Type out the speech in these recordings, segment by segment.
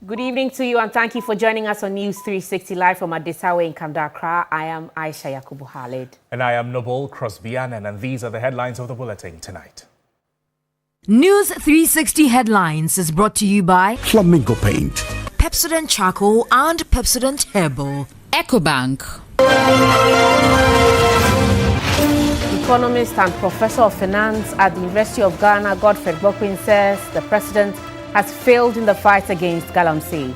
Good evening to you and thank you for joining us on News 360 live from Adisawe in Camden, Accra. I am Ayisha Yakubu. And I am Crosby Annan, and these are the headlines of the bulletin tonight. News 360 headlines is brought to you by Flamingo Paint, Pepsodent Charcoal and Pepsodent Herbal, EcoBank. Economist and Professor of Finance at the University of Ghana, Godfred Bokwin, says the president has failed in the fight against Galamsey.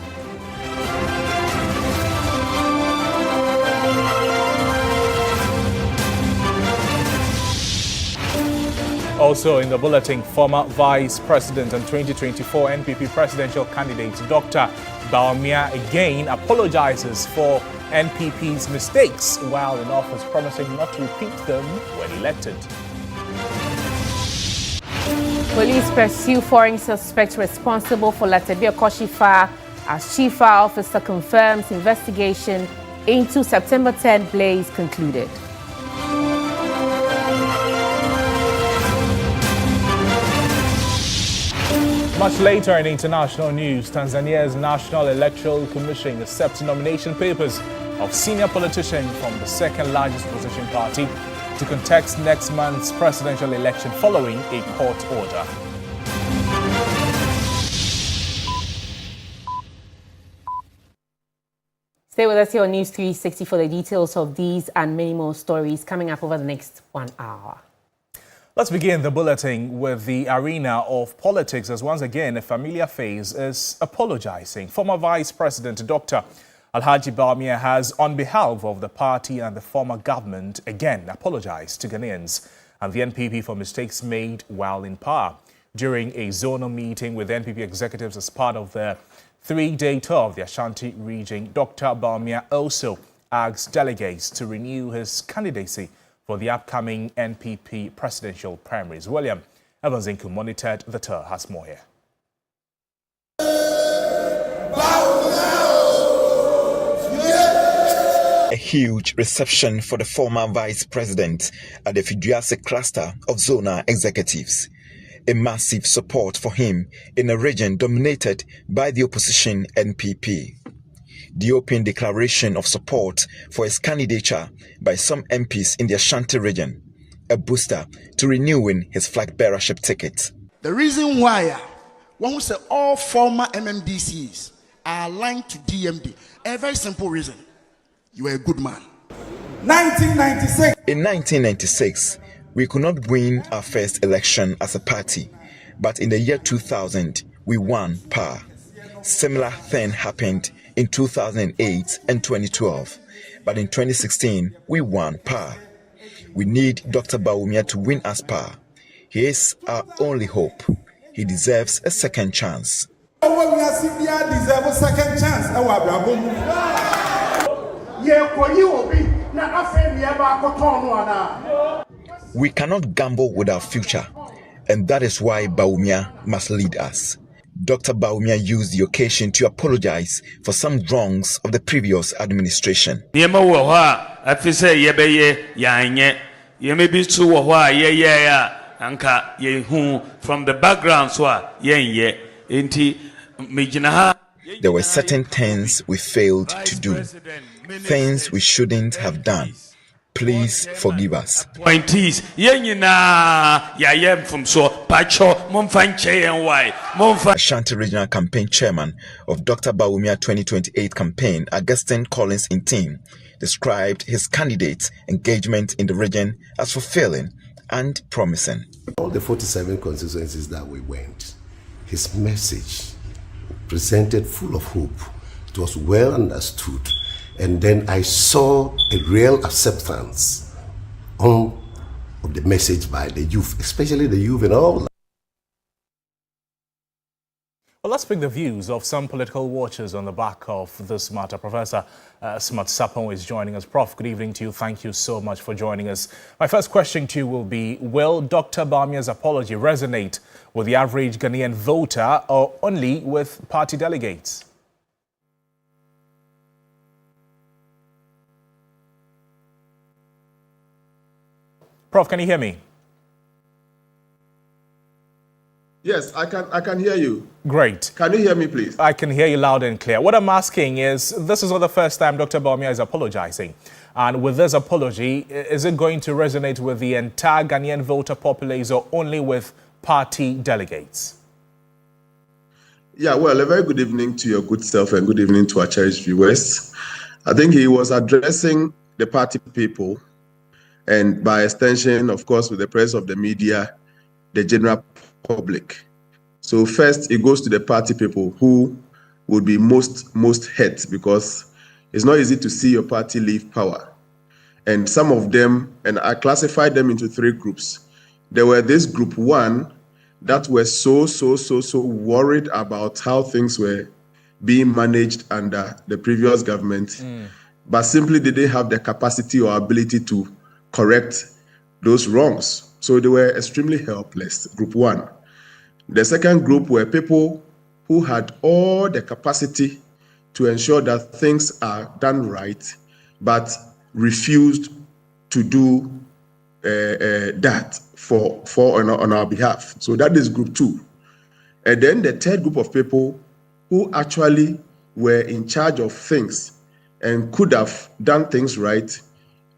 Also in the bulletin, former Vice President and 2024 NPP presidential candidate Dr. Bawumia again apologizes for NPP's mistakes while in office, promising not to repeat them when elected. Police pursue foreign suspects responsible for Latebia Koshi fire as Chief Fire Officer confirms investigation into September 10 blaze concluded. Much later in international news, Tanzania's National Electoral Commission accepts nomination papers of senior politicians from the second largest opposition party to contest next month's presidential election following a court order. Stay with us here on News 360 for the details of these and many more stories coming up over the next 1 hour. Let's begin the bulletin with the arena of politics as once again a familiar face is apologizing. Former Vice President Dr. Alhaji Bawumia has, on behalf of the party and the former government, again apologized to Ghanaians and the NPP for mistakes made while in power. During a zonal meeting with NPP executives as part of the three-day tour of the Ashanti region, Dr. Bawumia also asked delegates to renew his candidacy for the upcoming NPP presidential primaries. William Evans Inku monitored the tour, has more here. A huge reception for the former vice president at the Fiduciary cluster of Zona executives. A massive support for him in a region dominated by the opposition NPP. The open declaration of support for his candidature by some MPs in the Ashanti region, a booster to renewing his flag bearership ticket. The reason why one who said all former MMDCs are aligned to DMD, a very simple reason. You are a good man. 1996. In 1996, we could not win our first election as a party, but in the year 2000, we won power. Similar thing happened in 2008 and 2012, but in 2016, we won power. We need Dr. Bawumia to win us power. He is our only hope. He deserves a second chance. We cannot gamble with our future, and that is why Bawumia must lead us. Dr. Bawumia used the occasion to apologize for some wrongs of the previous administration. From the background, there were certain things we failed to do, things we shouldn't have done. Please forgive us. Ashanti Regional Campaign Chairman of Dr. Bawumia 2028 campaign, Augustine Collins Intim, described his candidate's engagement in the region as fulfilling and promising. All the 47 constituencies that we went, his message presented full of hope. It was well understood. And then I saw a real acceptance of the message by the youth, especially the youth and all. Well, let's pick the views of some political watchers on the back of this matter. Professor Smart Sapon is joining us. Prof, good evening to you. Thank you so much for joining us. My first question to you will be, will Dr. Bawumia's apology resonate with the average Ghanaian voter or only with party delegates? Prof, can you hear me? Yes, I can hear you. Great. Can you hear me, please? I can hear you loud and clear. What I'm asking is, this is not the first time Dr. Bawumia is apologizing. And with this apology, is it going to resonate with the entire Ghanaian voter populace or only with party delegates? Yeah, well, a very good evening to your good self and good evening to our cherished viewers. I think he was addressing the party people and by extension, of course, with the press of the media, the general public. So first, it goes to the party people who would be most hurt because it's not easy to see your party leave power. And some of them, and I classified them into three groups. There were this group one that were so worried about how things were being managed under the previous government, but simply didn't have the capacity or ability to correct those wrongs. So they were extremely helpless, group one. The second group were people who had all the capacity to ensure that things are done right, but refused to do that on our behalf. So that is group two. And then the third group of people who actually were in charge of things and could have done things right,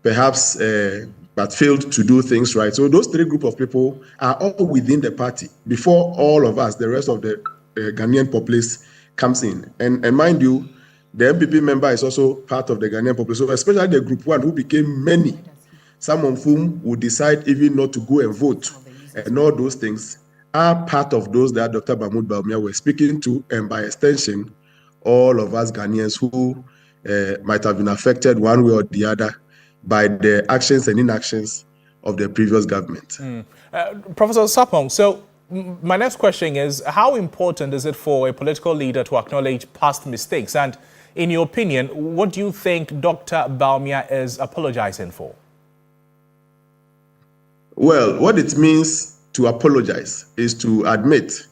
perhaps but failed to do things right. So those three groups of people are all within the party before all of us, the rest of the Ghanaian populace, comes in. And mind you, the MPP member is also part of the Ghanaian populace, so especially the group one who became many, some of whom would decide even not to go and vote. And all those things are part of those that Dr. Bawumia were speaking to, and by extension, all of us Ghanaians who might have been affected one way or the other by the actions and inactions of the previous government. Professor Sapong, so my next question is, how important is it for a political leader to acknowledge past mistakes? And in your opinion, what do you think Dr. Bawumia is apologizing for? Well, what it means to apologize is to admit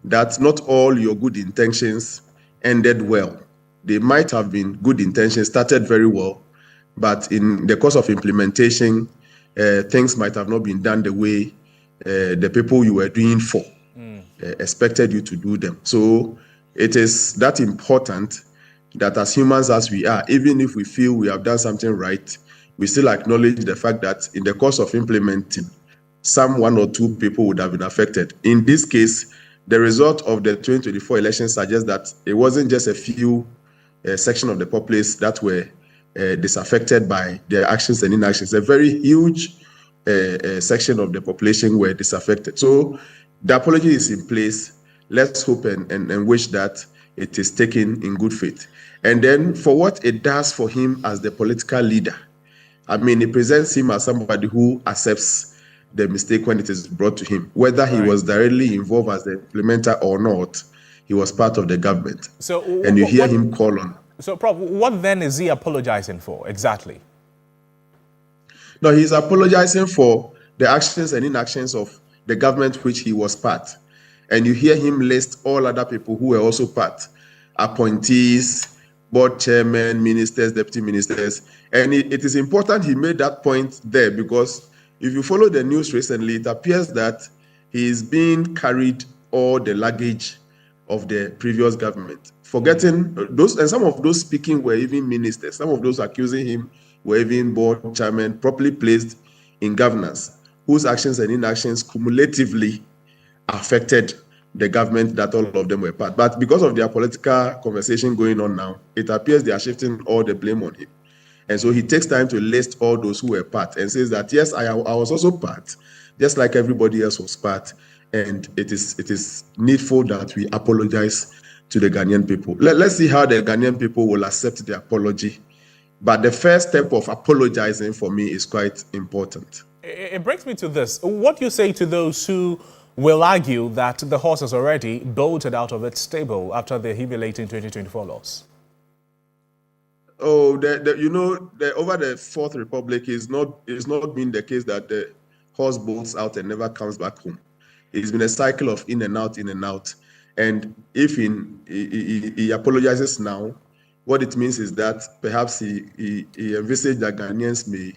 that not all your good intentions ended well. They might have been good intentions, started very well, but in the course of implementation, things might have not been done the way the people you were doing for expected you to do them. So it is that important that as humans as we are, even if we feel we have done something right, we still acknowledge the fact that in the course of implementing, some one or two people would have been affected. In this case, the result of the 2024 election suggests that it wasn't just a few section of the populace that were disaffected by their actions and inactions. A very huge section of the population were disaffected. So the apology is in place. Let's hope and wish that it is taken in good faith. And then for what it does for him as the political leader, I mean, it presents him as somebody who accepts the mistake when it is brought to him. Whether he was directly involved as the implementer or not, he was part of the government. So, and you hear him call on. So, Prof, what then is he apologizing for exactly? No, he's apologizing for the actions and inactions of the government which he was part. And you hear him list all other people who were also part. Appointees, board chairmen, ministers, deputy ministers. And it is important he made that point there, because if you follow the news recently, it appears that he is being carried all the luggage of the previous government. Forgetting those, and some of those speaking were even ministers. Some of those accusing him were even board chairmen properly placed in governance, whose actions and inactions cumulatively affected the government that all of them were part. But because of their political conversation going on now, it appears they are shifting all the blame on him. And so he takes time to list all those who were part and says that, yes, I was also part, just like everybody else was part. And it is needful that we apologize to the Ghanaian people. Let's see how the Ghanaian people will accept the apology. But the first step of apologizing for me is quite important. It brings me to this. What do you say to those who will argue that the horse has already bolted out of its stable after the humiliating 2024 loss? Oh, over the Fourth Republic is not been the case that the horse bolts out and never comes back home. It's been a cycle of in and out, in and out. And if he apologizes now, what it means is that perhaps he envisaged that Ghanaians may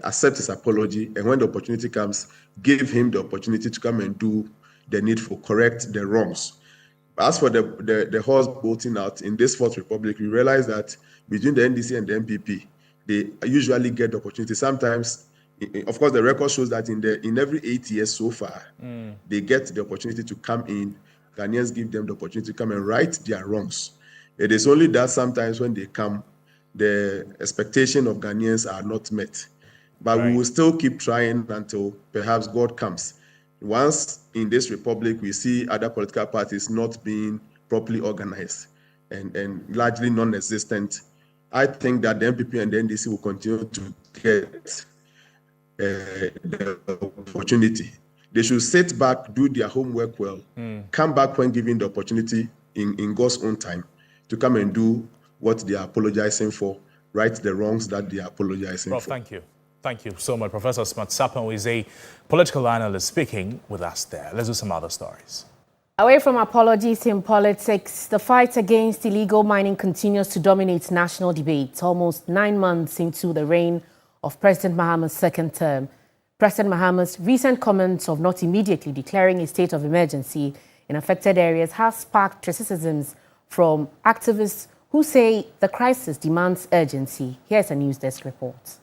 accept his apology, and when the opportunity comes, give him the opportunity to come and do the needful, correct the wrongs. As for the horse bolting out in this Fourth Republic, we realize that between the NDC and the MPP, they usually get the opportunity. Sometimes, of course, the record shows that in every 8 years so far, they get the opportunity to come in. Ghanaians give them the opportunity to come and right their wrongs. It is only that sometimes when they come, the expectation of Ghanaians are not met. But we will still keep trying until perhaps God comes. Once in this republic, we see other political parties not being properly organized and largely non-existent, I think that the MPP and the NDC will continue to get the opportunity. They should sit back, do their homework well, come back when given the opportunity in God's own time to come and do what they are apologizing for, right the wrongs that they are apologizing Prof, for. thank you. Thank you so much. Professor Smart Sapon is a political analyst speaking with us there. Let's do some other stories. Away from apologies in politics, the fight against illegal mining continues to dominate national debate almost 9 months into the reign of President Mahama's second term. President Mahama's recent comments of not immediately declaring a state of emergency in affected areas has sparked criticisms from activists who say the crisis demands urgency. Here's a News Desk report.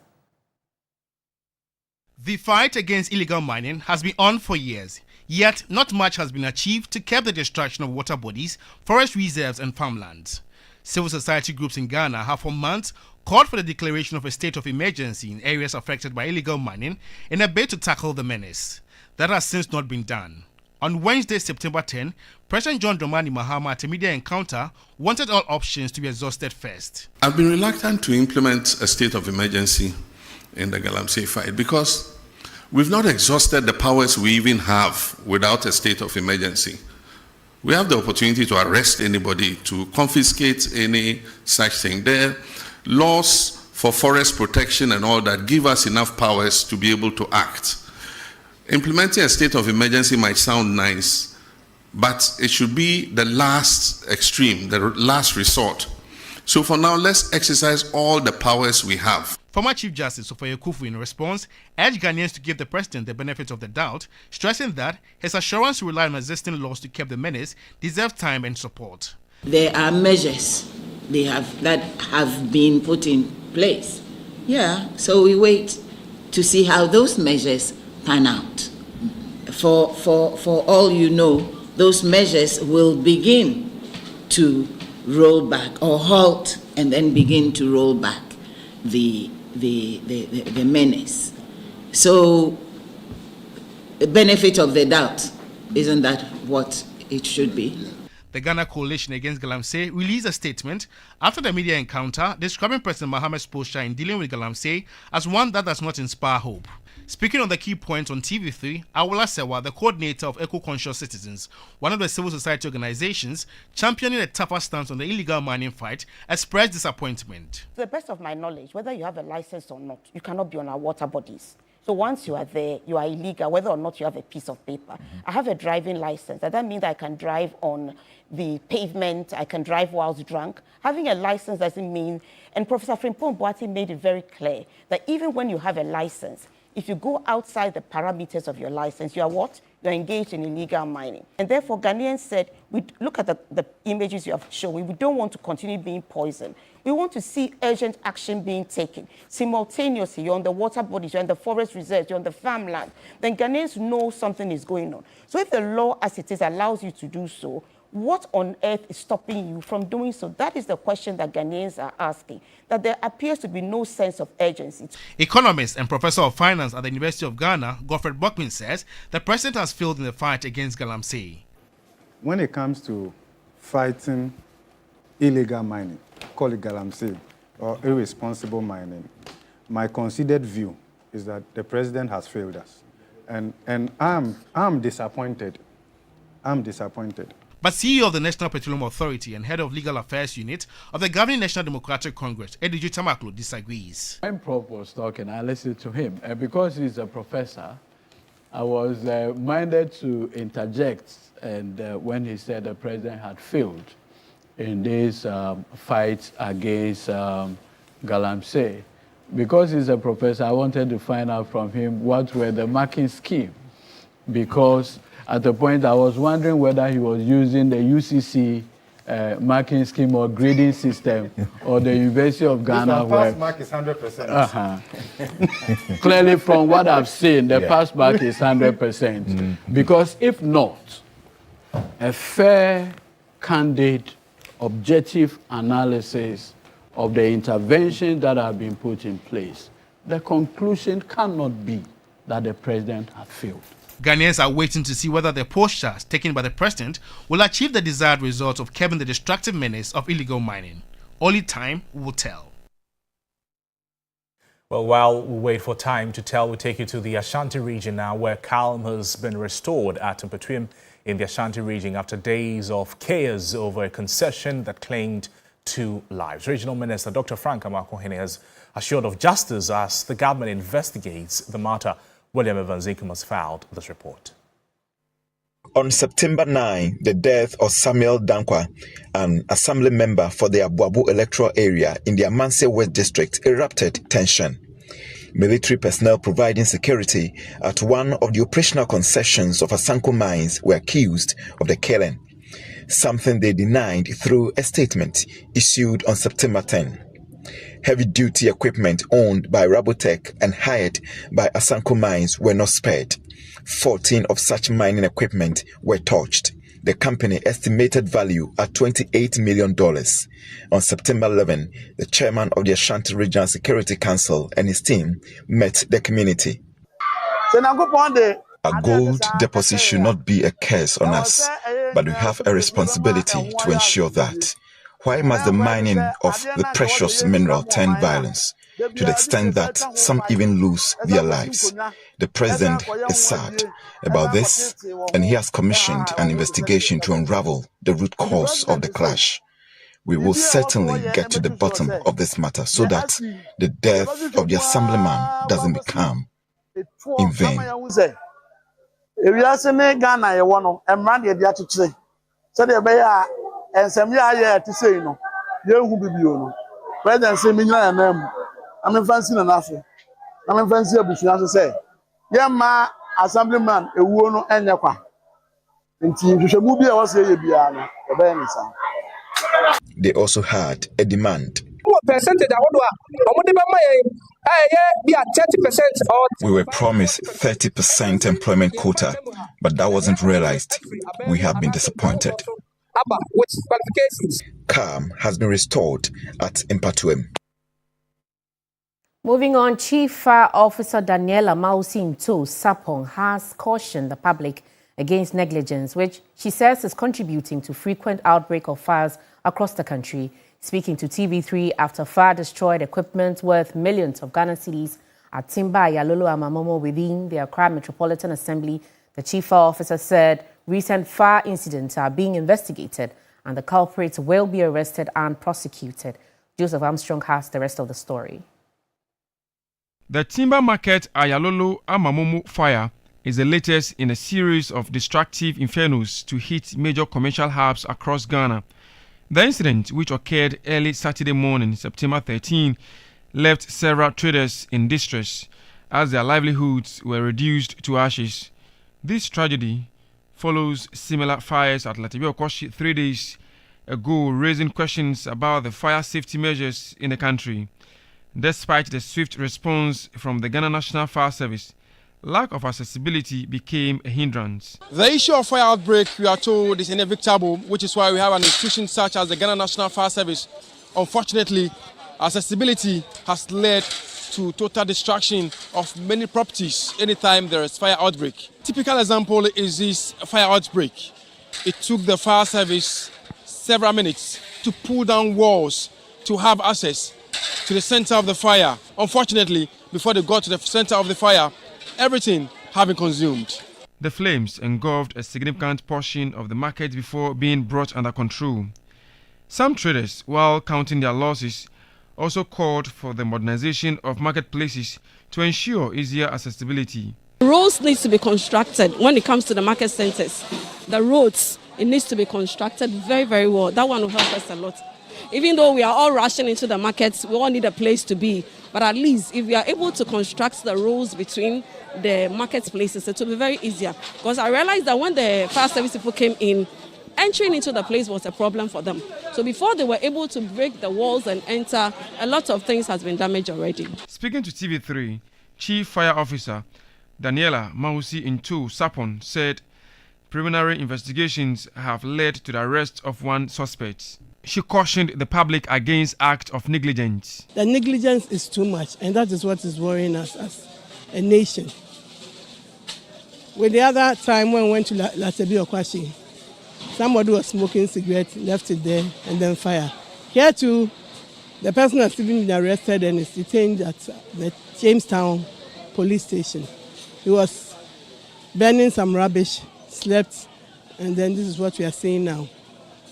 The fight against illegal mining has been on for years, yet not much has been achieved to curb the destruction of water bodies, forest reserves and farmlands. Civil society groups in Ghana have for months called for the declaration of a state of emergency in areas affected by illegal mining in a bid to tackle the menace. That has since not been done. On Wednesday, September 10, President John Dramani Mahama at a media encounter wanted all options to be exhausted first. I've been reluctant to implement a state of emergency in the Galamsey fight because we've not exhausted the powers we even have without a state of emergency. We have the opportunity to arrest anybody, to confiscate any such thing. There are laws for forest protection and all that give us enough powers to be able to act. Implementing a state of emergency might sound nice, but it should be the last extreme, the last resort. So for now, let's exercise all the powers we have. Former Chief Justice Ayisha Yakubu, in response, urged Ghanaians to give the president the benefit of the doubt, stressing that his assurance to rely on existing laws to curb the menace deserves time and support. There are measures that have been put in place. Yeah, so we wait to see how those measures pan out. For all you know, those measures will begin to roll back or halt and then begin to roll back the menace. So the benefit of the doubt, isn't that what it should be? The Ghana Coalition Against Galamsey released a statement after the media encounter describing President Mahama's posture in dealing with Galamsey as one that does not inspire hope. Speaking on the key points on TV3, Awala Sewa, the coordinator of Eco-Conscious Citizens, one of the civil society organizations championing a tougher stance on the illegal mining fight, expressed disappointment. To the best of my knowledge, whether you have a license or not, you cannot be on our water bodies. So once you are there, you are illegal, whether or not you have a piece of paper. I have a driving license. That means I can drive on the pavement, I can drive whilst drunk. Having a license doesn't mean, and Professor Frimpong Boati made it very clear that even when you have a license, if you go outside the parameters of your license, you are what? You're engaged in illegal mining. And therefore, Ghanaians said, we look at the images you have shown, we don't want to continue being poisoned. We want to see urgent action being taken. Simultaneously, you're on the water bodies, you're on the forest reserves, you're on the farmland. Then Ghanaians know something is going on. So if the law as it is allows you to do so, what on earth is stopping you from doing so? That is the question that Ghanaians are asking, that there appears to be no sense of urgency. Economist and professor of finance at the University of Ghana, Godfred Buckman, says the president has failed in the fight against Galamsey. When it comes to fighting illegal mining, call it Galamsey, or irresponsible mining, my considered view is that the president has failed us. And I'm disappointed. I'm disappointed. But CEO of the National Petroleum Authority and head of Legal Affairs Unit of the governing National Democratic Congress, Ediju Tamaklo, disagrees. When Prof was talking, I listened to him. And because he's a professor, I was minded to interject. And when he said the president had failed in this fight against Galamsey, because he's a professor, I wanted to find out from him what were the marking scheme. Because at the point I was wondering whether he was using the UCC marking scheme or grading system or the University of Ghana. The pass mark is 100%. Clearly from what I've seen, the pass mark is 100%. Because if not, a fair, candid, objective analysis of the interventions that have been put in place, the conclusion cannot be that the president has failed. Ghanaians are waiting to see whether the postures taken by the president will achieve the desired result of curbing the destructive menace of illegal mining. Only time will tell. Well, while we wait for time to tell, we'll take you to the Ashanti region now, where calm has been restored at Mpatwim in the Ashanti region after days of chaos over a concession that claimed 2 lives. Regional Minister Dr. Frank Amakohene has assured of justice as the government investigates the matter. William Evans has filed this report. On September 9, the death of Samuel Dankwa, an assembly member for the Abuabu electoral area in the Amanse West District, erupted tension. Military personnel providing security at one of the operational concessions of Asanko mines were accused of the killing, something they denied through a statement issued on September 10. Heavy-duty equipment owned by Rabotech and hired by Asanko Mines were not spared. 14 of such mining equipment were touched. The company estimated value at $28 million. On September 11, the chairman of the Ashanti Regional Security Council and his team met the community. A gold deposit should not be a curse on us, but we have a responsibility to ensure that. Why must the mining of the precious mineral turn violence to the extent that some even lose their lives? The president is sad about this, and he has commissioned an investigation to unravel the root cause of the clash. We will certainly get to the bottom of this matter so that the death of the assemblyman doesn't become in vain. And some year to say no, you who be no. President say me na name. I'm fancy na naso. I'm fancy abusuan so say. Ye ma assemblyman ewu no enya kwa. Nti hwehwemu bi a wo say ye bia no, e be nsa. They also had a demand. We were promised 30% employment quota, but that wasn't realized. We have been disappointed. Calm has been restored at Mpatwim. Moving on, Chief Fire Officer Daniela Mausinto Sapong has cautioned the public against negligence, which she says is contributing to frequent outbreak of fires across the country. Speaking to TV3 after fire destroyed equipment worth millions of Ghana cedis at Timba Ayalolo Amamomo within the Accra Metropolitan Assembly, the Chief Fire Officer said recent fire incidents are being investigated and the culprits will be arrested and prosecuted. Joseph Armstrong has the rest of the story. The Timber Market Ayalolo Amamomo fire is the latest in a series of destructive infernos to hit major commercial hubs across Ghana. The incident, which occurred early Saturday morning, September 13, left several traders in distress as their livelihoods were reduced to ashes. This tragedy follows similar fires at Latibia Okoshi 3 days ago, raising questions about the fire safety measures in the country. Despite the swift response from the Ghana National Fire Service, lack of accessibility became a hindrance. The issue of fire outbreak, we are told, is inevitable, which is why we have an institution such as the Ghana National Fire Service. Unfortunately, accessibility has led to total destruction of many properties anytime there is fire outbreak. Typical example is this fire outbreak. It took the fire service several minutes to pull down walls to have access to the center of the fire. Unfortunately, before they got to the center of the fire, everything had been consumed. The flames engulfed a significant portion of the market before being brought under control. Some traders, while counting their losses, also called for the modernization of marketplaces to ensure easier accessibility. Roads need to be constructed when it comes to the market centers. The roads, it needs to be constructed very, very well. That one will help us a lot. even though we are all rushing into the markets, we all need a place to be. But at least if we are able to construct the roads between the marketplaces, it will be very easier. Because I realized that when the fire service people came in, entering into the place was a problem for them. So before they were able to break the walls and enter, a lot of things has been damaged already. Speaking to TV3, Chief Fire Officer Daniela Mausi Into Sapon said preliminary investigations have led to the arrest of one suspect. She cautioned the public against acts of negligence. The negligence is too much, and that is what is worrying us as a nation. With the other time when we went to Latebi Okwashi, somebody was smoking cigarette, left it there, and then fire. Here too, the person has even been arrested and is detained at the Jamestown police station. He was burning some rubbish, slept, and then this is what we are seeing now.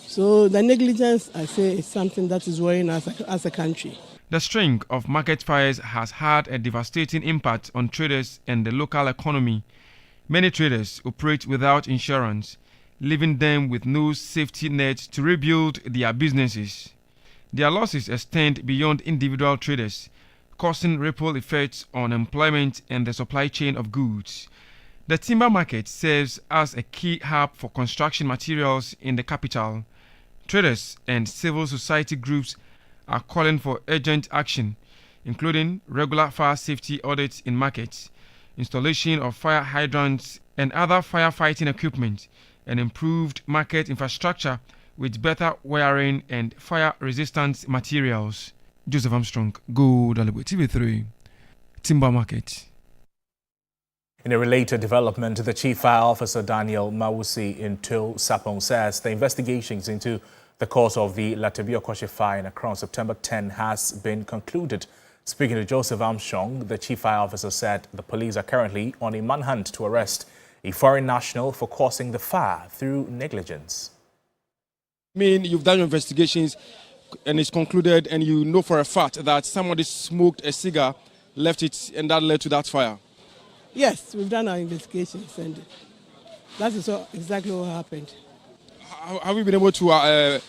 So the negligence, I say, is something that is worrying us as a country. The string of market fires has had a devastating impact on traders and the local economy. Many traders operate without insurance, leaving them with no safety net to rebuild their businesses. Their losses extend beyond individual traders, causing ripple effects on employment and the supply chain of goods. The timber market serves as a key hub for construction materials in the capital. Traders and civil society groups are calling for urgent action, including regular fire safety audits in markets, installation of fire hydrants and other firefighting equipment, and improved market infrastructure with better wiring and fire-resistant materials. Joseph Armstrong, Go Dalibu, TV3, Timber Market. In a related development, the Chief Fire Officer Daniel Mausi Into Sapon says the investigations into the cause of the Latebi Okwashi fire in Accra on September 10 has been concluded. Speaking to Joseph Armstrong, the Chief Fire Officer said the police are currently on a manhunt to arrest a foreign national for causing the fire through negligence. I mean, you've done your investigations and it's concluded, and you know for a fact that somebody smoked a cigar, left it, and that led to that fire. Yes, we've done our investigations, and that is exactly what happened. Have you been able to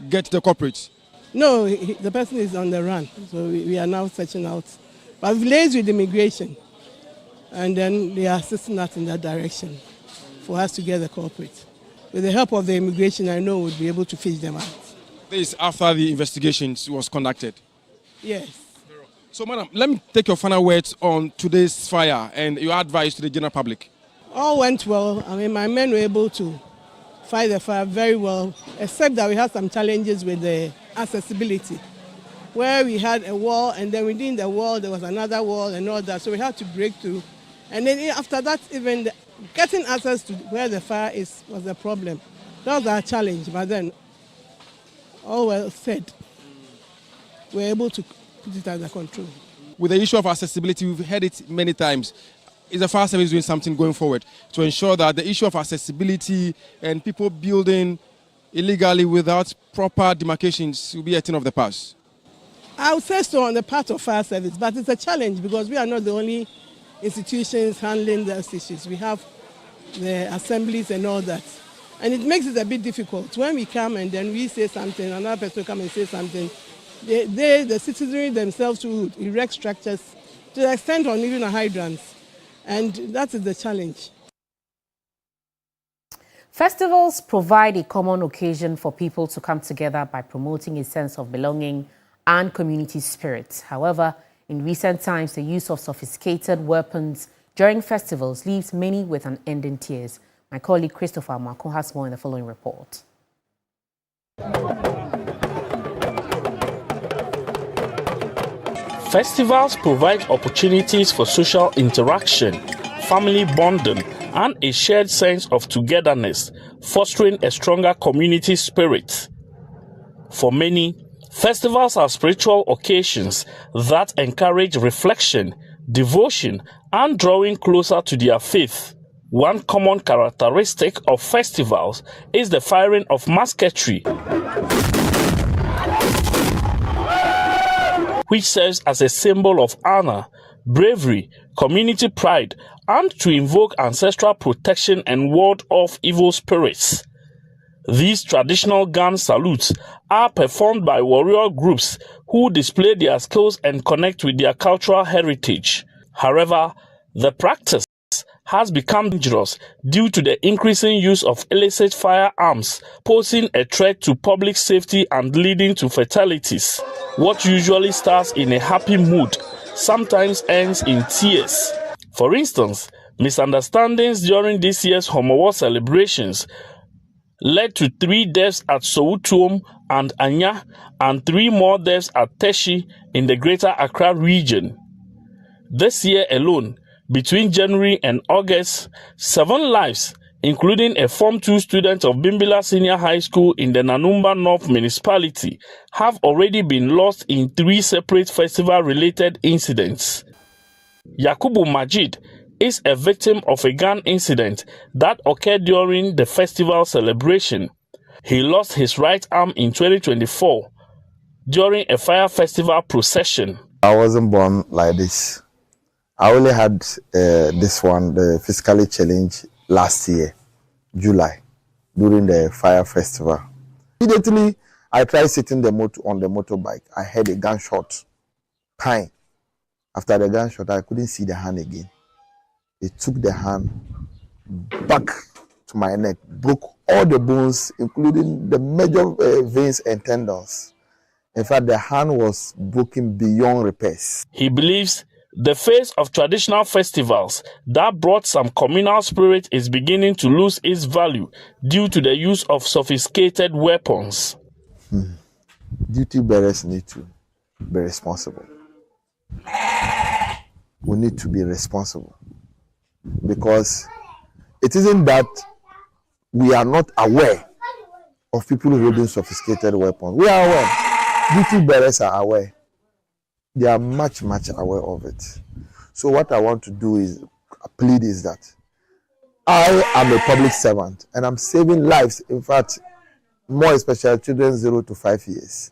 get the culprit? No, the person is on the run, so we are now searching out. But we've liaised with immigration, and then they are assisting us in that direction for us to get the culprit. With the help of the immigration, I know we'll be able to fish them out. This is after the investigations was conducted? Yes. So, madam, let me take your final words on today's fire and your advice to the general public. All went well. I mean, my men were able to fight the fire very well, except that we had some challenges with the accessibility, where we had a wall, and then within the wall there was another wall and all that, so we had to break through. And then after that, even getting access to where the fire is was a problem. That was our challenge, but then all well said, we were able to put it under control. With the issue of accessibility, we've heard it many times. Is the fire service doing something going forward to ensure that the issue of accessibility and people building illegally without proper demarcations will be a thing of the past? I would say so on the part of fire service, but it's a challenge because we are not the only institutions handling those issues. We have the assemblies and all that. And it makes it a bit difficult. When we come and then we say something, another person will come and say something, the citizenry themselves would erect structures to the extent of even a hydrants. And that is the challenge. Festivals provide a common occasion for people to come together by promoting a sense of belonging and community spirit. However, in recent times, the use of sophisticated weapons during festivals leaves many with unending tears. My colleague Christopher Marco has more in the following report. Festivals provide opportunities for social interaction, family bonding, and a shared sense of togetherness, fostering a stronger community spirit. For many, festivals are spiritual occasions that encourage reflection, devotion, and drawing closer to their faith. One common characteristic of festivals is the firing of musketry, which serves as a symbol of honor, bravery, community pride, and to invoke ancestral protection and ward off evil spirits. These traditional gun salutes are performed by warrior groups who display their skills and connect with their cultural heritage. However, the practice has become dangerous due to the increasing use of illicit firearms, posing a threat to public safety and leading to fatalities. What usually starts in a happy mood sometimes ends in tears. For instance, misunderstandings during this year's Homowo celebrations led to 3 deaths at Sowutuom and Anya and 3 more deaths at Teshi in the Greater Accra region. This year alone, between January and August, 7 lives, including a Form 2 student of Bimbila Senior High School in the Nanumba North Municipality, have already been lost in 3 separate festival-related incidents. Yakubu Majid is a victim of a gun incident that occurred during the festival celebration. He lost his right arm in 2024 during a fire festival procession. I wasn't born like this. I only had this one, the physically challenged, last year, July, during the fire festival. Immediately, I tried sitting on the motorbike. I heard a gunshot. Pine. After the gunshot, I couldn't see the hand again. It took the hand back to my neck, broke all the bones, including the major veins and tendons. In fact, the hand was broken beyond repairs. He believes the face of traditional festivals that brought some communal spirit is beginning to lose its value due to the use of sophisticated weapons. Duty bearers need to be responsible. We need to be responsible because it isn't that we are not aware of people holding sophisticated weapons. We are aware. Duty bearers are aware. They are much aware of it. So what I want to do is plead is that I am a public servant and I'm saving lives. In fact, more especially children 0 to 5 years.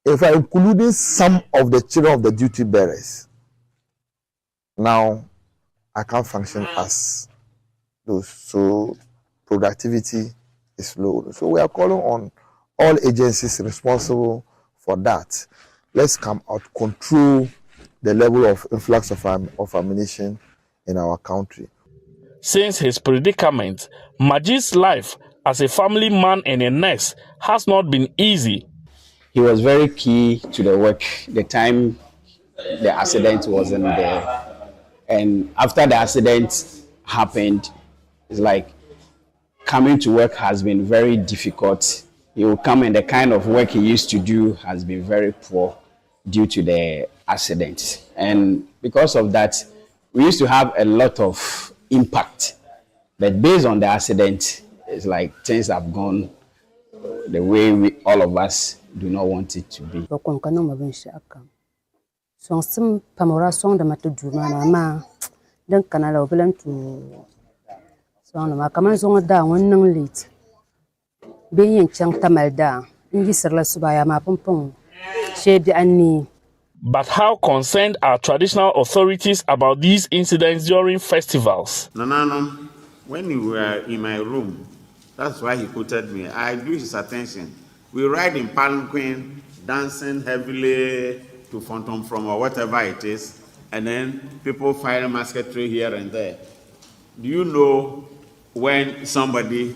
If I'm including some of the children of the duty bearers, now I can't function as those. So productivity is low. So we are calling on all agencies responsible for that. Let's come out, control the level of influx of ammunition in our country. Since his predicament, Majid's life as a family man and a nurse has not been easy. He was very key to the work. The time the accident wasn't there. And after the accident happened, it's like coming to work has been very difficult. He will come and the kind of work he used to do has been very poor due to the accident. And because of that, we used to have a lot of impact. But based on the accident, it's like things have gone the way all of us do not want it to be. But how concerned are traditional authorities about these incidents during festivals? No. When you were in my room, that's why he quoted me. I drew his attention. We ride in palanquin, dancing heavily to Phantom from or whatever it is, and then people fire musketry here and there. Do you know when somebody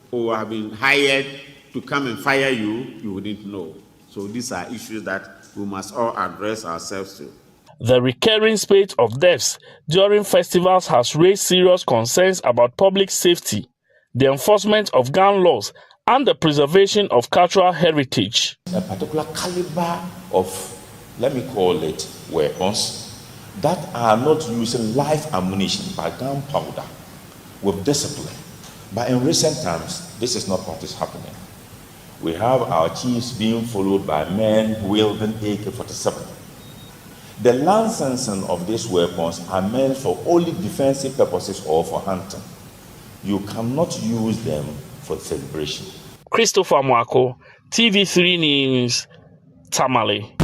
who have been hired to come and fire you, you wouldn't know. So these are issues that we must all address ourselves to. The recurring spate of deaths during festivals has raised serious concerns about public safety, the enforcement of gun laws, and the preservation of cultural heritage. A particular caliber of, let me call it, weapons that are not using live ammunition but gunpowder with discipline. But in recent times, this is not what is happening. We have our chiefs being followed by men wielding AK-47. The licensing of these weapons are meant for only defensive purposes or for hunting. You cannot use them for celebration. Christopher Mwako, TV3 News, Tamale.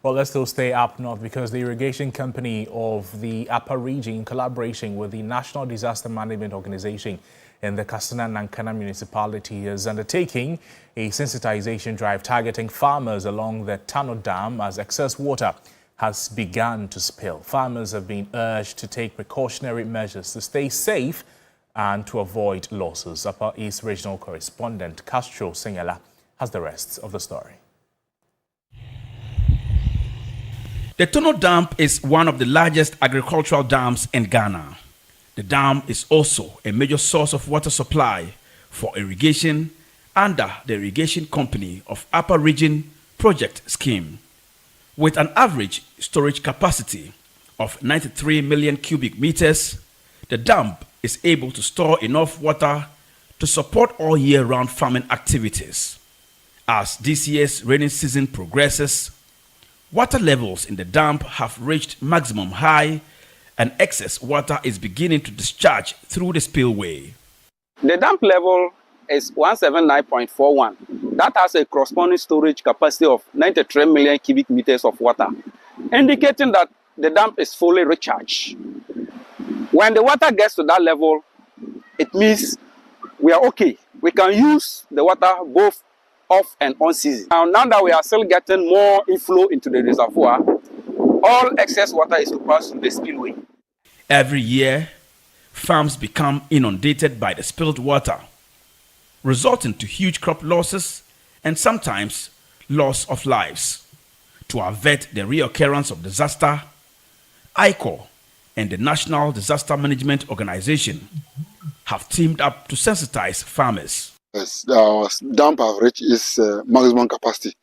Well, let's still stay up north because the irrigation company of the Upper Region, in collaboration with the National Disaster Management Organization in the Kassina Nankana municipality, is undertaking a sensitization drive targeting farmers along the Tano Dam as excess water has begun to spill. Farmers have been urged to take precautionary measures to stay safe and to avoid losses. Upper East Regional Correspondent Castro Singela has the rest of the story. The Tono Dam is one of the largest agricultural dams in Ghana. The dam is also a major source of water supply for irrigation under the Irrigation Company of Upper Region Project Scheme. With an average storage capacity of 93 million cubic meters, the dam is able to store enough water to support all year-round farming activities. As this year's rainy season progresses, water levels in the dam have reached maximum high and excess water is beginning to discharge through the spillway. The dam level is 179.41. That has a corresponding storage capacity of 93 million cubic meters of water, indicating that the dam is fully recharged. When the water gets to that level, it means we are okay. We can use the water both off and on season. Now that we are still getting more inflow into the reservoir, all excess water is to pass through the spillway. Every year, farms become inundated by the spilled water, resulting to huge crop losses and sometimes loss of lives. To avert the reoccurrence of disaster, ICOR and the National Disaster Management Organization have teamed up to sensitize farmers. Yes, our dam have reached its maximum capacity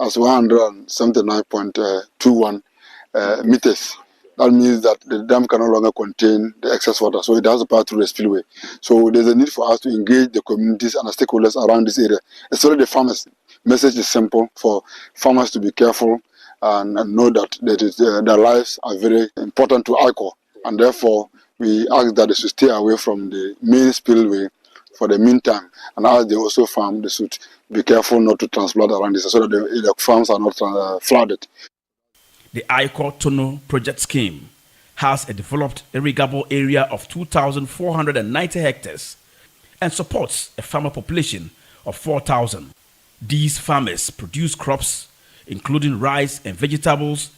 as 179.21 meters. That means that the dam can no longer contain the excess water, so it has to pass through the spillway. So there's a need for us to engage the communities and the stakeholders around this area, especially the farmers. Message is simple for farmers to be careful and know that their lives are very important to ICOR, and therefore we ask that they should stay away from the main spillway for the meantime, and as they also farm, they should be careful not to transplant around this so that the farms are not flooded. The ICOR Tono project scheme has a developed irrigable area of 2,490 hectares and supports a farmer population of 4,000. These farmers produce crops, including rice and vegetables,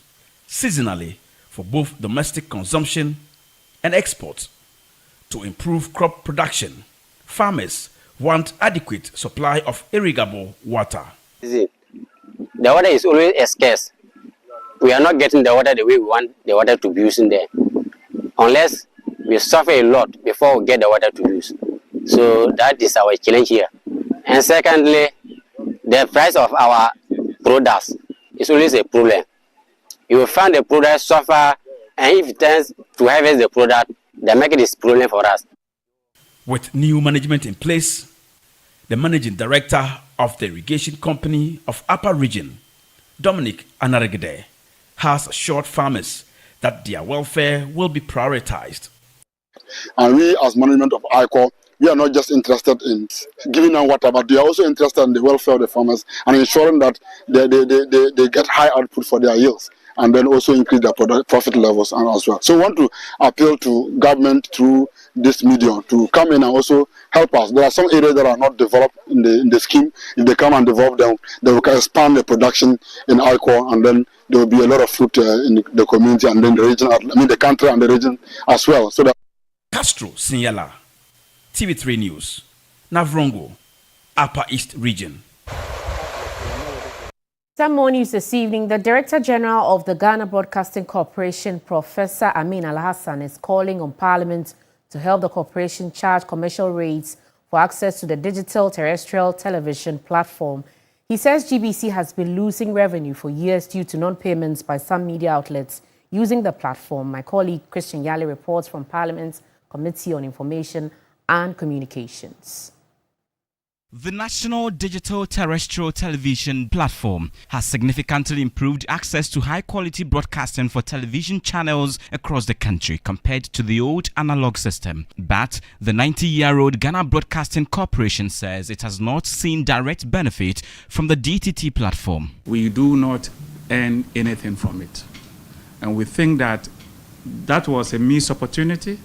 seasonally for both domestic consumption and export. To improve crop production, farmers want adequate supply of irrigable water. The water is always scarce. We are not getting the water the way we want the water to be used in there, unless we suffer a lot before we get the water to use. So that is our challenge here. And secondly, the price of our products is always a problem. You will find the product suffer, and if it turns to harvest the product, the market is problem for us. With new management in place, the managing director of the Irrigation Company of Upper Region, Dominic Anarigede, has assured farmers that their welfare will be prioritized. And we, as management of ICOR, we are not just interested in giving them water, but they are also interested in the welfare of the farmers and ensuring that they get high output for their yields, and then also increase their profit levels and as well. So we want to appeal to government through this medium to come in and also help us. There are some areas that are not developed in the scheme. If they come and develop them, they will expand the production in ICOR, and then there will be a lot of fruit in the community and then the region, the country and the region as well. So that Castro Sinyala, TV3 News, Navrongo, Upper East Region. Some more news this evening. The Director General of the Ghana Broadcasting Corporation, Professor Amin Al-Hassan, is calling on Parliament to help the corporation charge commercial rates for access to the digital terrestrial television platform. He says GBC has been losing revenue for years due to non-payments by some media outlets using the platform. My colleague Christian Yale reports from Parliament's Committee on Information and Communications. The National Digital Terrestrial Television Platform has significantly improved access to high-quality broadcasting for television channels across the country compared to the old analog system. But the 90-year-old Ghana Broadcasting Corporation says it has not seen direct benefit from the DTT platform. We do not earn anything from it. And we think that that was a missed opportunity,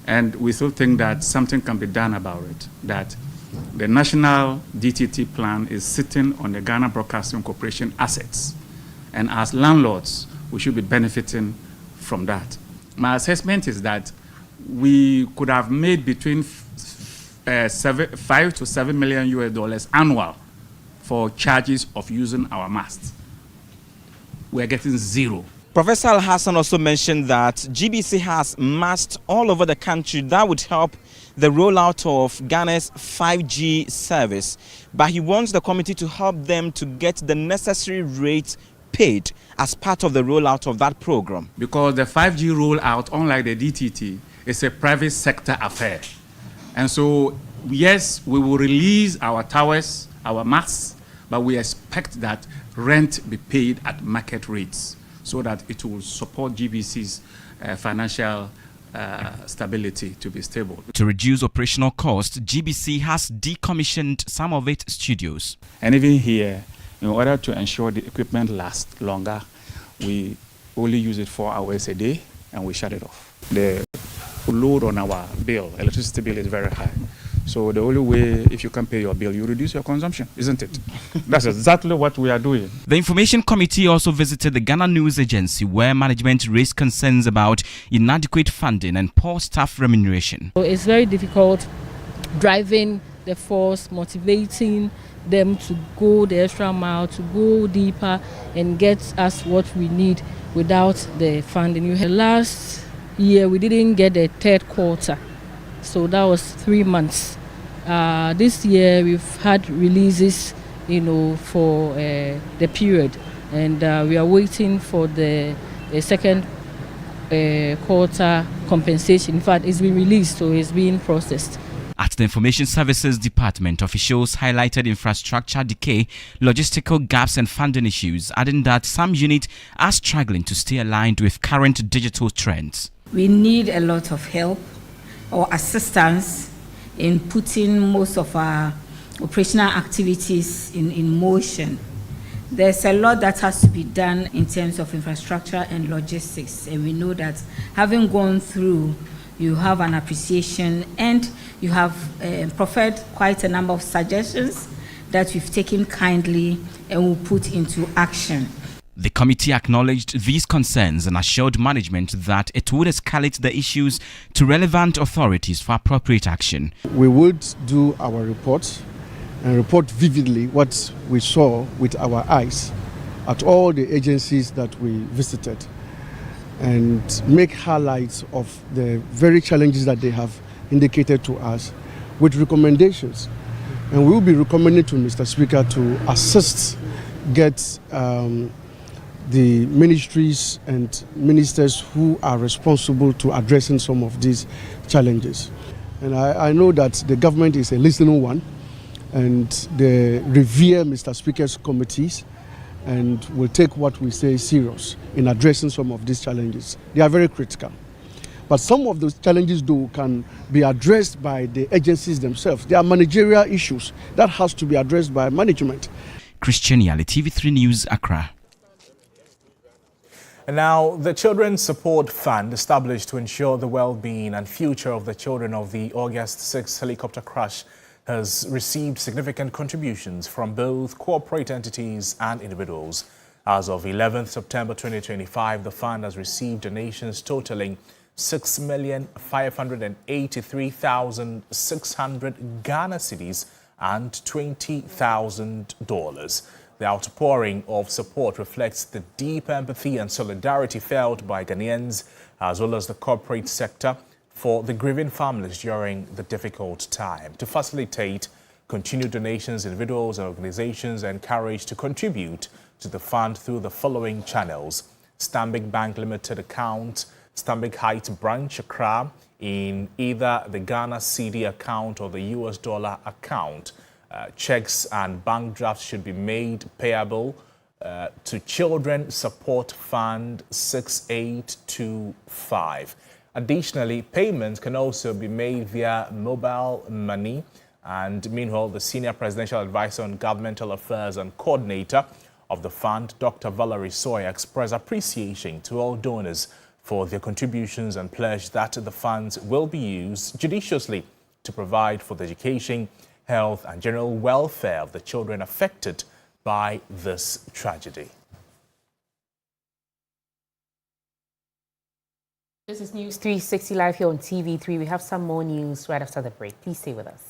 and we still think that something can be done about it, that the national DTT plan is sitting on the Ghana Broadcasting Corporation assets, and as landlords, we should be benefiting from that. My assessment is that we could have made between $5 to $7 million US annual for charges of using our masts. We're getting zero. Professor Al-Hassan also mentioned that GBC has masts all over the country that would help the rollout of Ghana's 5G service, but he wants the committee to help them to get the necessary rates paid as part of the rollout of that program. Because the 5G rollout, unlike the DTT, is a private sector affair. And so, yes, we will release our towers, our masts, but we expect that rent be paid at market rates so that it will support GBC's financial stability to be stable. To reduce operational costs, GBC has decommissioned some of its studios. And even here, in order to ensure the equipment lasts longer, we only use it 4 hours a day and we shut it off. The load on our bill, electricity bill, is very high. So the only way, if you can pay your bill, you reduce your consumption, isn't it? That's exactly what we are doing. The Information Committee also visited the Ghana News Agency, where management raised concerns about inadequate funding and poor staff remuneration. It's very difficult driving the force, motivating them to go the extra mile, to go deeper and get us what we need without the funding. Last year, we didn't get the third quarter. So that was 3 months. This year we've had releases, for the period, and we are waiting for the second quarter compensation. In fact, it's been released, so it's being processed. At the Information Services Department, officials highlighted infrastructure decay, logistical gaps and funding issues, adding that some units are struggling to stay aligned with current digital trends. We need a lot of help or assistance in putting most of our operational activities in motion. There's a lot that has to be done in terms of infrastructure and logistics, and we know that having gone through, you have an appreciation and you have proffered quite a number of suggestions that we've taken kindly and will put into action. The committee acknowledged these concerns and assured management that it would escalate the issues to relevant authorities for appropriate action. We would do our report and report vividly what we saw with our eyes at all the agencies that we visited and make highlights of the very challenges that they have indicated to us with recommendations. And we will be recommending to Mr. Speaker to assist, get the ministries and ministers who are responsible to addressing some of these challenges. And I know that the government is a listening one, and they revere Mr. Speaker's committees and will take what we say serious in addressing some of these challenges. They are very critical. But some of those challenges, though, can be addressed by the agencies themselves. They are managerial issues that has to be addressed by management. Christian Yali, TV3 News, Accra. And now, the Children's Support Fund, established to ensure the well-being and future of the children of the August 6 helicopter crash, has received significant contributions from both corporate entities and individuals. As of 11th September 2025, the fund has received donations totaling 6,583,600 Ghana cedis and $20,000. The outpouring of support reflects the deep empathy and solidarity felt by Ghanaians as well as the corporate sector for the grieving families during the difficult time. To facilitate continued donations, individuals and organizations are encouraged to contribute to the fund through the following channels: Stanbic Bank Limited account, Stanbic Heights branch Accra, in either the Ghana CD account or the US dollar account. Checks and bank drafts should be made payable to Children Support Fund 6825. Additionally, payments can also be made via mobile money. And meanwhile, the Senior Presidential Advisor on Governmental Affairs and Coordinator of the fund, Dr. Valerie Soya, expressed appreciation to all donors for their contributions and pledged that the funds will be used judiciously to provide for the education, health and general welfare of the children affected by this tragedy. This is News 360 live here on TV3. We have some more news right after the break. Please stay with us.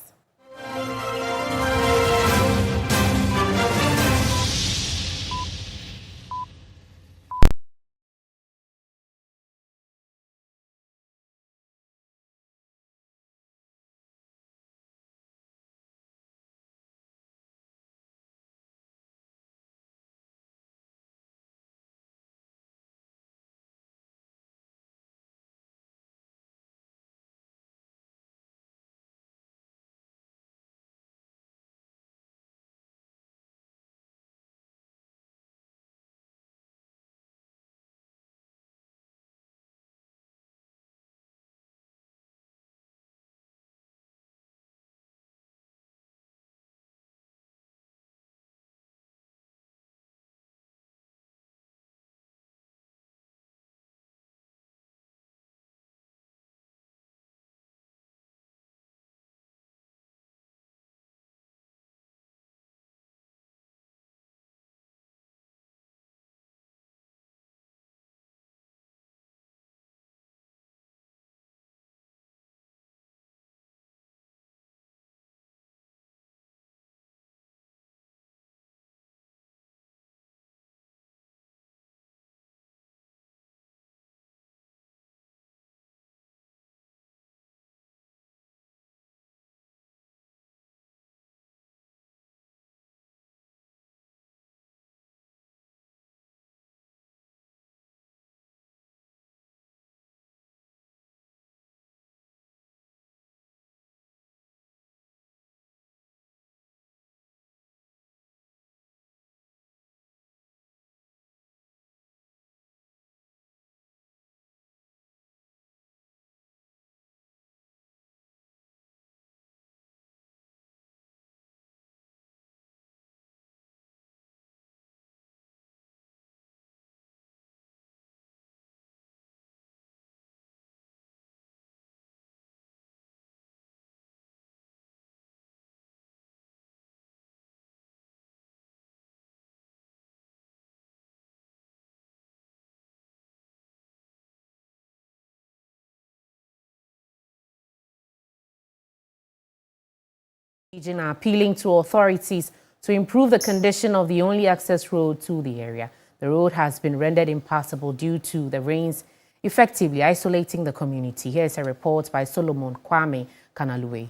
Are appealing to authorities to improve the condition of the only access road to the area. The road has been rendered impassable due to the rains, effectively isolating the community. Here's a report by Solomon Kwame Kanalue.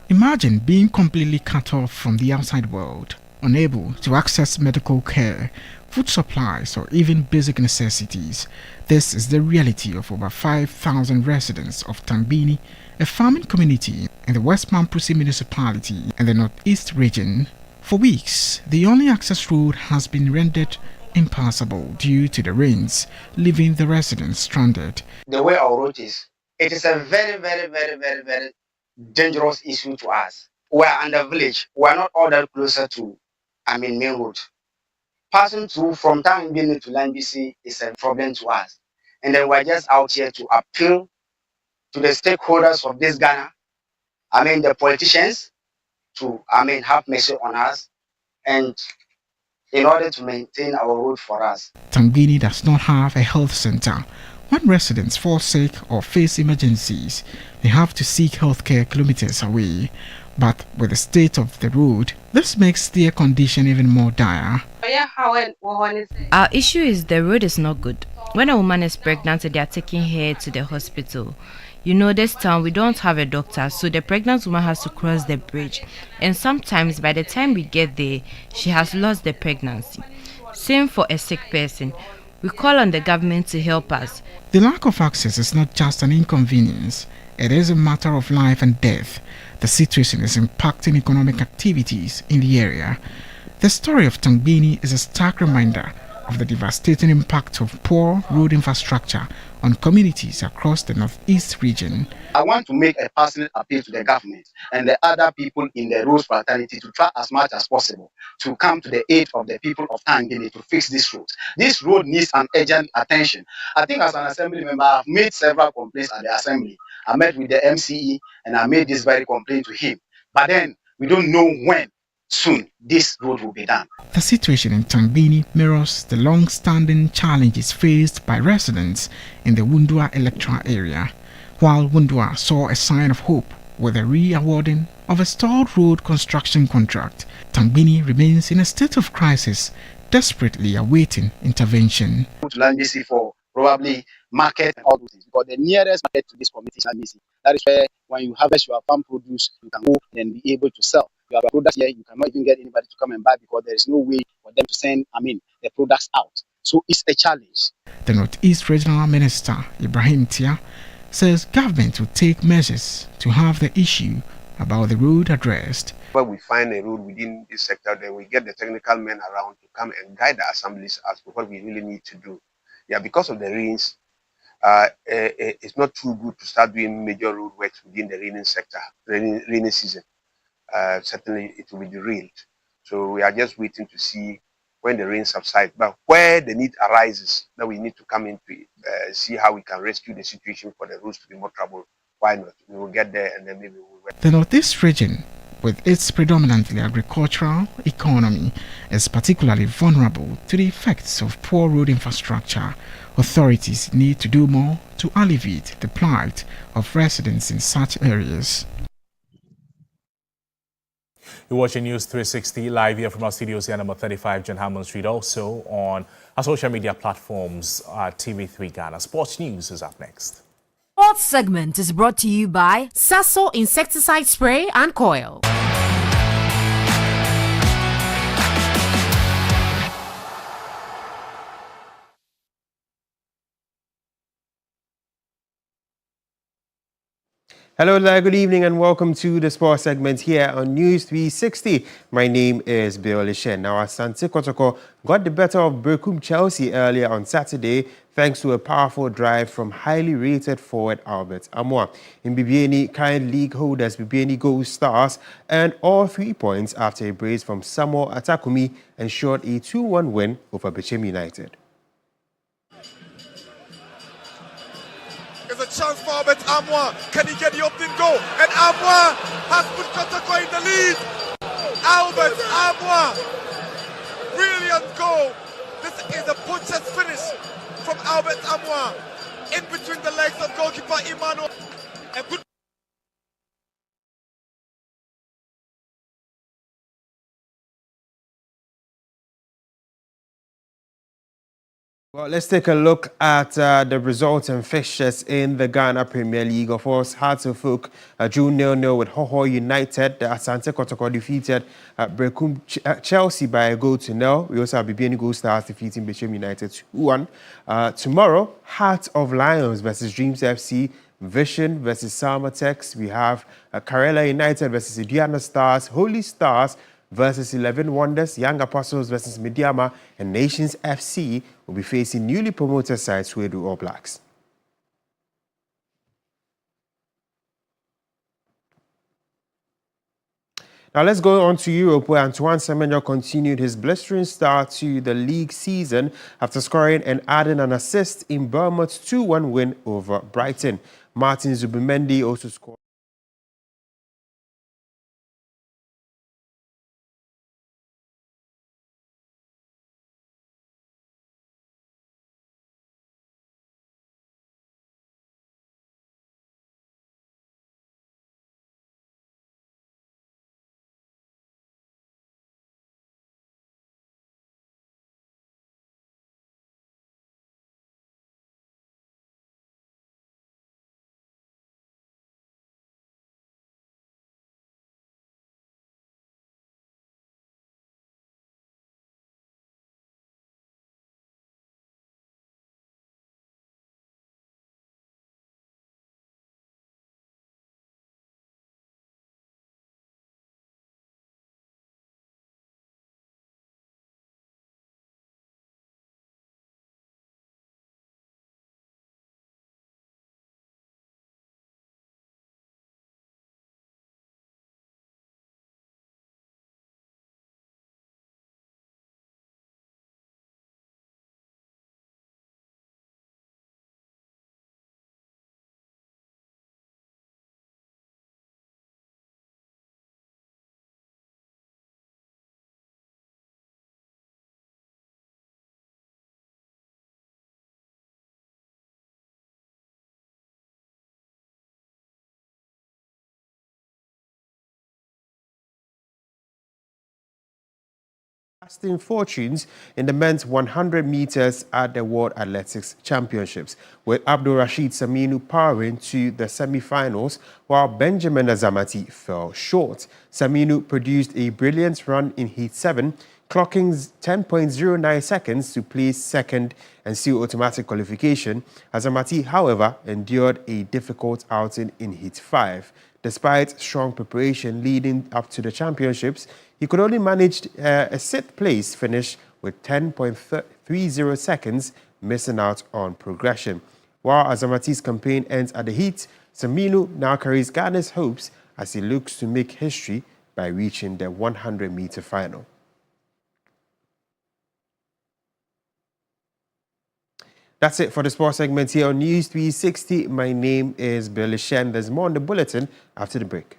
Imagine being completely cut off from the outside world, unable to access medical care, food supplies, or even basic necessities. This is the reality of over 5,000 residents of Tangbini, a farming community in the West Mamprose municipality in the northeast region. For weeks, the only access road has been rendered impassable due to the rains, leaving the residents stranded. The way our road is, it is a very dangerous issue to us. We are in the village. We are not all that closer to, main road. Passing through from Tangbini to Lambisi is a problem to us. And then we're just out here to appeal to the stakeholders of this Ghana, the politicians, to, have mercy on us and in order to maintain our road for us. Tangbini does not have a health center. When residents fall sick or face emergencies, they have to seek healthcare kilometers away. But with the state of the road, this makes their condition even more dire. Our issue is the road is not good. When a woman is pregnant, they are taking her to the hospital. You know, this town, we don't have a doctor, so the pregnant woman has to cross the bridge. And sometimes by the time we get there, she has lost the pregnancy. Same for a sick person. We call on the government to help us. The lack of access is not just an inconvenience. It is a matter of life and death. The situation is impacting economic activities in the area. The story of Tangbini is a stark reminder of the devastating impact of poor road infrastructure on communities across the northeast region. I want to make a personal appeal to the government and the other people in the road fraternity to try as much as possible to come to the aid of the people of Tangini to fix this road. This road needs an urgent attention. I think as an assembly member, I've made several complaints at the assembly. I met with the MCE and I made this very complaint to him. But then we don't know when soon this road will be done. The situation in Tangbini mirrors the long-standing challenges faced by residents in the Wundua electoral area. While Wundua saw a sign of hope with the re-awarding of a stalled road construction contract, Tangbini remains in a state of crisis, desperately awaiting intervention. To Landisi for probably market and all those things, because the nearest market to this community is Landisi. That is where when you harvest your farm produce, you can go and be able to sell. You have a product here, you cannot even get anybody to come and buy because there is no way for them to send, the products out. So it's a challenge. The Northeast Regional Minister, Ibrahim Tia, says government will take measures to have the issue about the road addressed. When we find a road within this sector, then we get the technical men around to come and guide the assemblies as to what we really need to do. Yeah, because of the rains, it's not too good to start doing major road works within the raining sector, rainy season. Certainly it will be derailed. So we are just waiting to see when the rain subsides. But where the need arises, that we need to come into it, see how we can rescue the situation for the roads to be more trouble. Why not? We will get there and then maybe we will. The Northeast region, with its predominantly agricultural economy, is particularly vulnerable to the effects of poor road infrastructure. Authorities need to do more to alleviate the plight of residents in such areas. You're watching News 360 live here from our studios here, number 35 John Hammond Street. Also on our social media platforms, TV3 Ghana. Sports News is up next. Sports segment is brought to you by Sasso Insecticide Spray and Coil. Hello there, good evening and welcome to the sports segment here on News 360. My name is Bill Lishen. Now, Ashanti Kotoko got the better of Berkum Chelsea earlier on Saturday thanks to a powerful drive from highly rated forward Albert Amoah. In Bibiani, current league holders Bibiani Gold Stars earned all 3 points after a brace from Samuel Atakumi ensured a 2-1 win over Bechem United. There's a chance for Albert Amoah. Can he get the opening goal? And Amoah has put Kotoko in the lead. Albert Amoah, brilliant goal. This is a butcher's finish from Albert Amoah. In between the legs of goalkeeper Emmanuel. A good Well, let's take a look at the results and fixtures in the Ghana Premier League. Of course, Hearts of Oak drew 0-0 with Hoho United. The Asante Kotoko defeated Berkum Chelsea by a goal to 0. We also have Bibiani Gold Stars defeating Bechem United 2-1. Tomorrow, Heart of Lions versus Dreams FC, Vision versus Salmatex. We have Karela United versus Idiana Stars, Holy Stars versus 11 Wonders, Young Apostles versus Mediama, and Nations FC will be facing newly promoted sides Suedu All Blacks. Now let's go on to Europe, where Antoine Semenyo continued his blistering start to the league season after scoring and adding an assist in Bournemouth's 2-1 win over Brighton. Martin Zubimendi also scored. lasting fortunes in the men's 100 meters at the World Athletics Championships, with Abdul Rashid Saminu powering to the semi-finals, while Benjamin Azamati fell short. Saminu produced a brilliant run in Heat 7, clocking 10.09 seconds to place second and seal automatic qualification. Azamati, however, endured a difficult outing in Heat 5. Despite strong preparation leading up to the championships, he could only manage a sixth place finish with 10.30 seconds, missing out on progression. While Azamati's campaign ends at the Heat, Saminu now carries Ghana's hopes as he looks to make history by reaching the 100-meter final. That's it for the sports segment here on News 360. My name is Billy Shen. There's more on the bulletin after the break.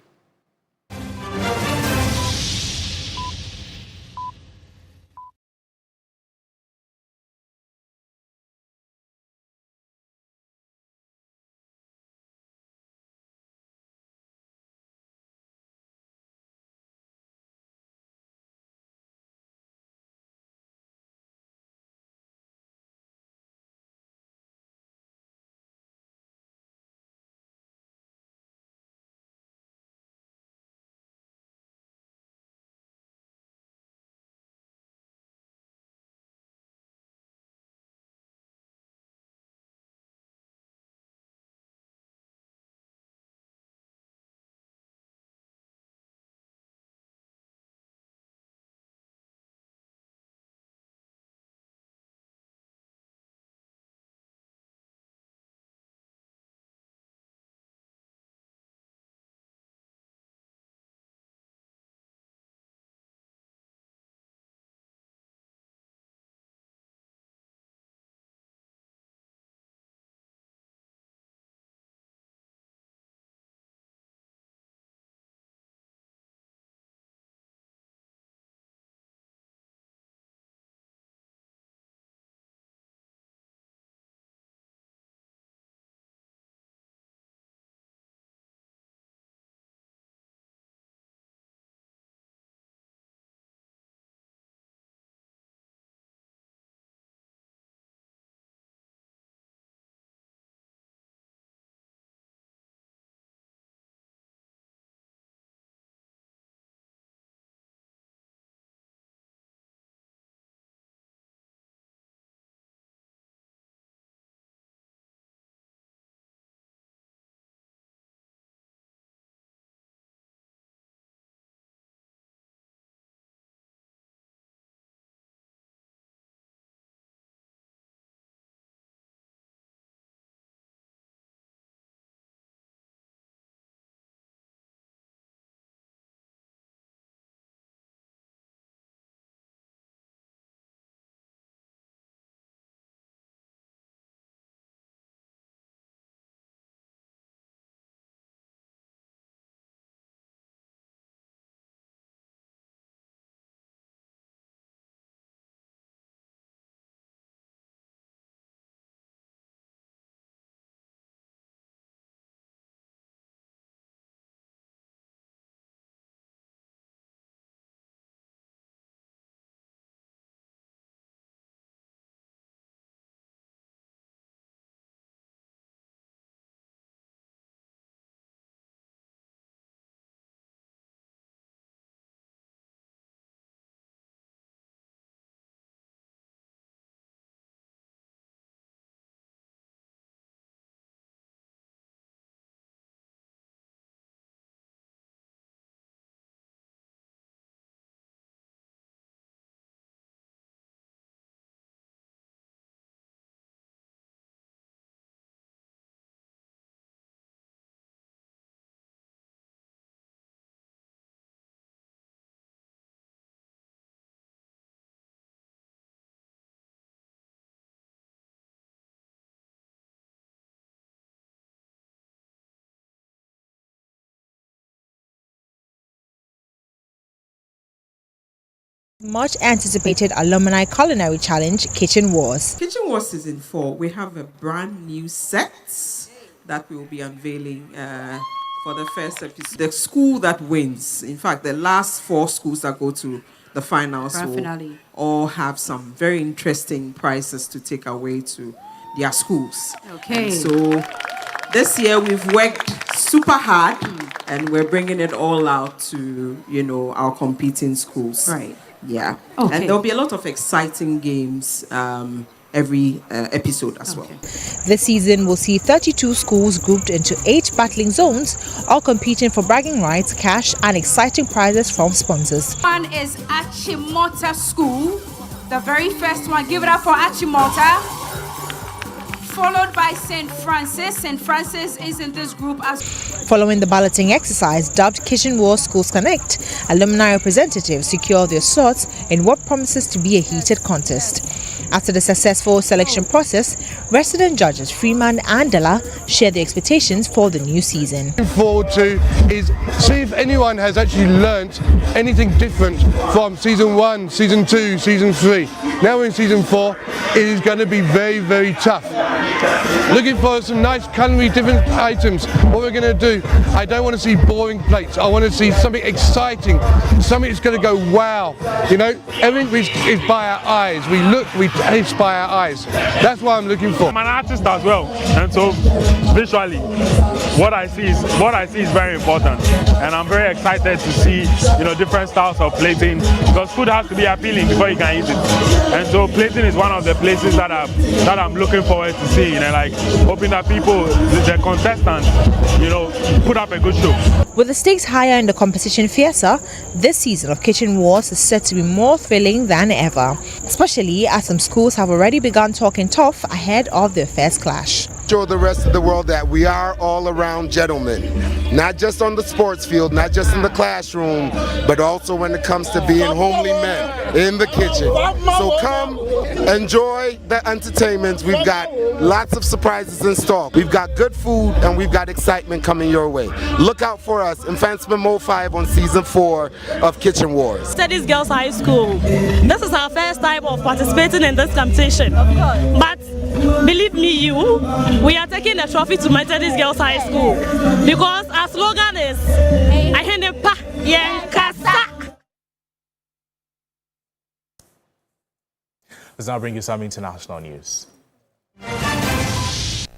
Much anticipated alumni culinary challenge, Kitchen Wars. Kitchen Wars Season 4, we have a brand new set that we will be unveiling for the first episode. The school that wins, in fact, the last 4 schools that go to the finals will all have some very interesting prizes to take away to their schools. Okay. And so this year we've worked super hard and we're bringing it all out to, our competing schools. Right. Yeah. Okay. And there'll be a lot of exciting games every episode as well. This season will see 32 schools grouped into 8 battling zones, all competing for bragging rights, cash, and exciting prizes from sponsors. One is Achimota School, the very first one. Give it up for Achimota. Followed by St. Francis. St. Francis is in this group as Following the balloting exercise dubbed Kitchen Wars Schools Connect, alumni representatives secured their slots in what promises to be a heated contest. After the successful selection process, resident judges Freeman and Della shared their expectations for the new season. Looking forward to is see if anyone has actually learnt anything different from season 1, season 2, season 3. Now we're in season 4, it is going to be very, very tough. Looking for some nice culinary different items. What we're going to do, I don't want to see boring plates. I want to see something exciting, something that's going to go wow. Everything is by our eyes. We look, we taste by our eyes. That's what I'm looking for. I'm an artist as well, and so visually, what I see is very important, and I'm very excited to see different styles of plating, because food has to be appealing before you can eat it. And so plating is one of the places that I'm looking forward to seeing, and like hoping that people, the contestants, put up a good show. With the stakes higher and the competition fiercer, this season of Kitchen Wars is set to be more thrilling than ever, especially as some schools have already begun talking tough ahead of their first clash. Show the rest of the world that we are all around gentlemen, not just on the sports field, not just in the classroom, but also when it comes to being homely men in the kitchen. So come, enjoy the entertainment. We've got lots of surprises in store. We've got good food and we've got excitement coming your way. Look out for us in Fansman Mo 5 on season 4 of Kitchen Wars. Studies Girls High School. This is our first time of participating in this competition. But believe me, we are taking the trophy to Methodist Girls High School because our slogan is Ahenepa Yenkasa. Let's now bring you some international news.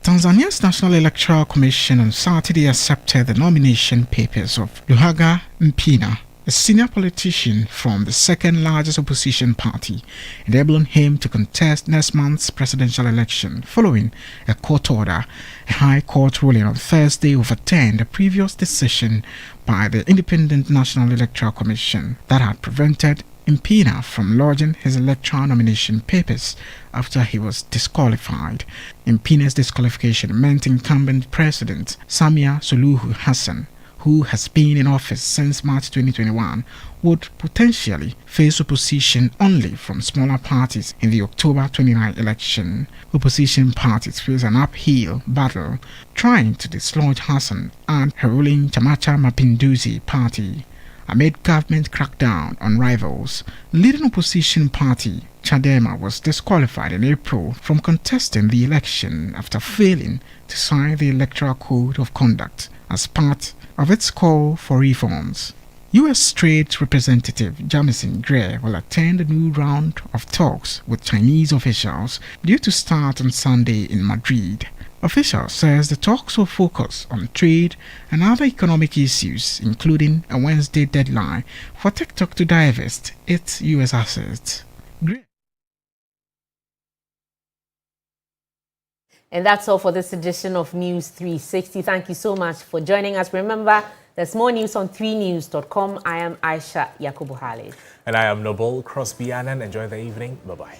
Tanzania's National Electoral Commission on Saturday accepted the nomination papers of Luhaga Mpina, a senior politician from the second largest opposition party, enabling him to contest next month's presidential election following a court order. A high court ruling on Thursday overturned a previous decision by the Independent National Electoral Commission that had prevented Mpina from lodging his electoral nomination papers after he was disqualified. Mpina's disqualification meant incumbent President Samia Suluhu Hassan, who has been in office since March 2021, would potentially face opposition only from smaller parties in the October 29 election. Opposition parties face an uphill battle trying to dislodge Hassan and her ruling Chamacha Mapinduzi party. Amid government crackdown on rivals, leading opposition party Chadema was disqualified in April from contesting the election after failing to sign the Electoral Code of Conduct as part of its call for reforms. U.S. Trade Representative Jamison Gray will attend a new round of talks with Chinese officials due to start on Sunday in Madrid. Officials says the talks will focus on trade and other economic issues, including a Wednesday deadline for TikTok to divest its U.S. assets. And that's all for this edition of News 360. Thank you so much for joining us. Remember, there's more news on 3news.com. I am Ayisha Yakubu. And I am Noble Crosby Annan. Enjoy the evening. Bye-bye.